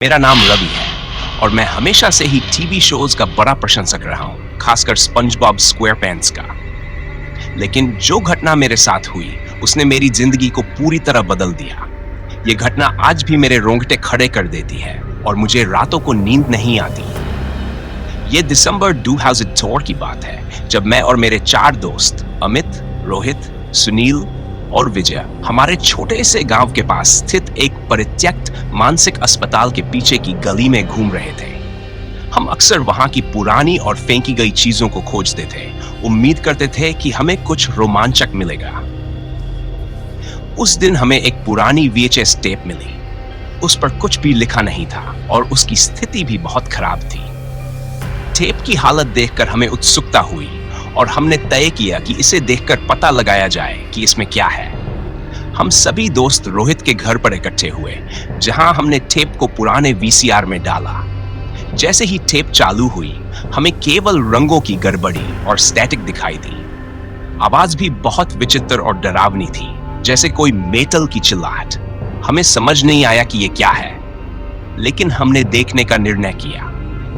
मेरा नाम रवि है और मैं हमेशा से ही टीवी शोज का बड़ा प्रशंसक रहा हूँ, खासकर स्पंजबॉब स्क्वेयरपैंट्स का। लेकिन जो घटना मेरे साथ हुई, उसने मेरी जिंदगी को पूरी तरह बदल दिया। ये घटना आज भी मेरे रोंगटे खड़े कर देती है और मुझे रातों को नींद नहीं आती। ये दिसंबर 2004 की बात है, जब मैं और मेरे 4 दोस्त अमित, रोहित, सुनील और विजय हमारे छोटे से गांव के पास स्थित एक परित्यक्त मानसिक अस्पताल के पीछे की गली में घूम रहे थे। हम अक्सर वहां की पुरानी और फेंकी गई चीजों को खोजते थे, उम्मीद करते थे कि हमें कुछ रोमांचक मिलेगा। उस दिन हमें एक पुरानी VHS टेप मिली। उस पर कुछ भी लिखा नहीं था और उसकी स्थिति भी बहुत खराब थी। टेप की हालत देखकर हमें उत्सुकता हुई और हमने तय किया कि इसे देखकर पता लगाया जाए कि इसमें क्या है। हम सभी दोस्त रोहित के घर पर इकट्ठे हुए, जहां हमने टेप को पुराने VCR में डाला। जैसे ही टेप चालू हुई, हमें केवल रंगों की गड़बड़ी और स्टैटिक दिखाई दी। आवाज भी बहुत विचित्र और डरावनी थी, जैसे कोई मेटल की चिल्लाहट। हमें समझ नहीं आया कि ये क्या है, लेकिन हमने देखने का निर्णय किया।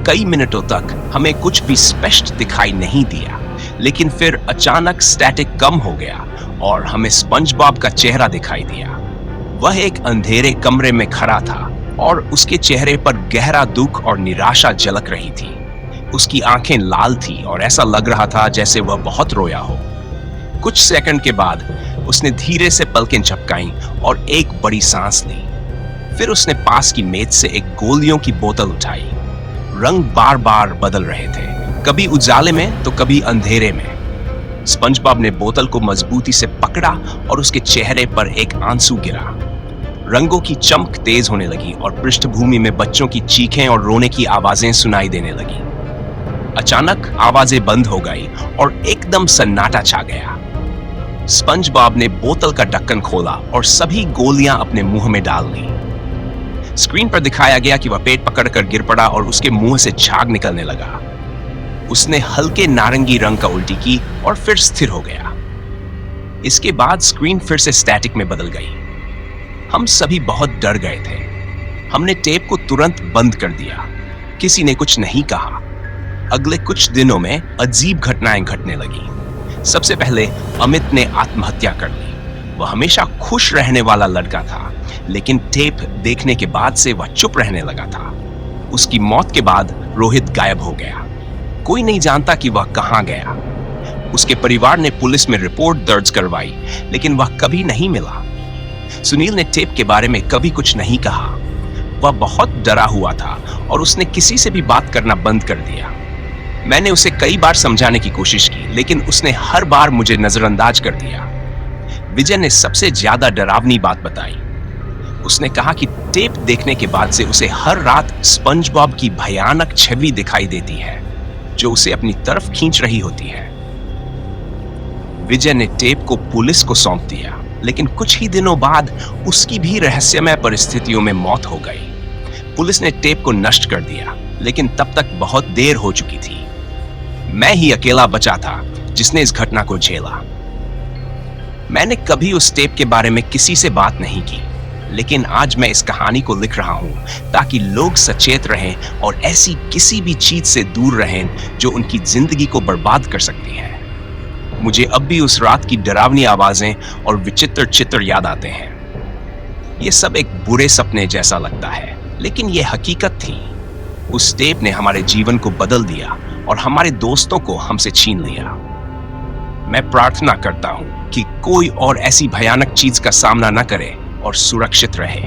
कई मिनटों तक हमें कुछ भी स्पष्ट दिखाई नहीं दिया, लेकिन फिर अचानक स्टैटिक कम हो गया और हमें स्पंजबॉब का चेहरा दिखाई दिया। वह एक अंधेरे कमरे में खड़ा था और उसके चेहरे पर गहरा दुख और निराशा झलक रही थी। उसकी आंखें लाल थी और ऐसा लग रहा था जैसे वह बहुत रोया हो। कुछ सेकंड के बाद उसने धीरे से पलकें झपकाईं और एक बड़ी सांस ली। फिर उसने पास की मेज से एक गोलियों की बोतल उठाई। रंग बार बार बदल रहे थे, कभी उजाले में तो कभी अंधेरे में। स्पंजबॉब ने बोतल को मजबूती से पकड़ा और उसके चेहरे पर एक आंसू गिरा। रंगों की चमक तेज होने लगी और पृष्ठभूमि में बच्चों की चीखें और रोने की आवाजें सुनाई देने लगी। अचानक आवाजें बंद हो गई और एकदम सन्नाटा छा गया। स्पंजबॉब ने बोतल का ढक्कन खोला और सभी गोलियां अपने मुंह में डाल ली। स्क्रीन पर दिखाया गया कि वह पेट पकड़कर गिर पड़ा और उसके मुंह से झाग निकलने लगा। उसने हल्के नारंगी रंग का उल्टी की और फिर स्थिर हो गया। इसके बाद स्क्रीन फिर से स्टैटिक में बदल गई। हम सभी बहुत डर गए थे। हमने टेप को तुरंत बंद कर दिया। किसी ने कुछ नहीं कहा। अगले कुछ दिनों में अजीब घटनाएं घटने लगी। सबसे पहले अमित ने आत्महत्या कर ली। वह हमेशा खुश रहने वाला लड़का था, लेकिन टेप देखने के बाद से वह चुप रहने लगा था। उसकी मौत के बाद रोहित गायब हो गया। कोई नहीं जानता कि वह कहां गया। उसके परिवार ने पुलिस में रिपोर्ट दर्ज करवाई, लेकिन वह कभी नहीं मिला। सुनील ने टेप के बारे में कभी कुछ नहीं कहा। वह बहुत डरा हुआ था और उसने किसी से भी बात करना बंद कर दिया। मैंने उसे कई बार समझाने की कोशिश की, लेकिन उसने हर बार मुझे नजरअंदाज कर दिया। विजय ने सबसे ज्यादा डरावनी बात बताई। उसने कहा कि टेप देखने के बाद से उसे हर रात स्पंजबॉब की भयानक छवि दिखाई देती है, जो उसे अपनी तरफ खींच रही होती है। विजय ने टेप को पुलिस को सौंप दिया, लेकिन कुछ ही दिनों बाद उसकी भी रहस्यमय परिस्थितियों में मौत हो गई। पुलिस ने टेप को नष्ट कर दिया, लेकिन तब तक बहुत देर हो चुकी थी। मैं ही अकेला बचा था जिसने इस घटना को झेला। मैंने कभी उस टेप के बारे में किसी से बात नहीं की, लेकिन आज मैं इस कहानी को लिख रहा हूं ताकि लोग सचेत रहें और ऐसी किसी भी चीज से दूर रहें जो उनकी जिंदगी को बर्बाद कर सकती है। मुझे अब भी उस रात की डरावनी आवाजें और विचित्र चित्र याद आते हैं। ये सब एक बुरे सपने जैसा लगता है, लेकिन ये हकीकत थी। उस टेप ने हमारे जीवन को बदल दिया और हमारे दोस्तों को हमसे छीन लिया। मैं प्रार्थना करता हूं कि कोई और ऐसी भयानक चीज का सामना न करे और सुरक्षित रहे।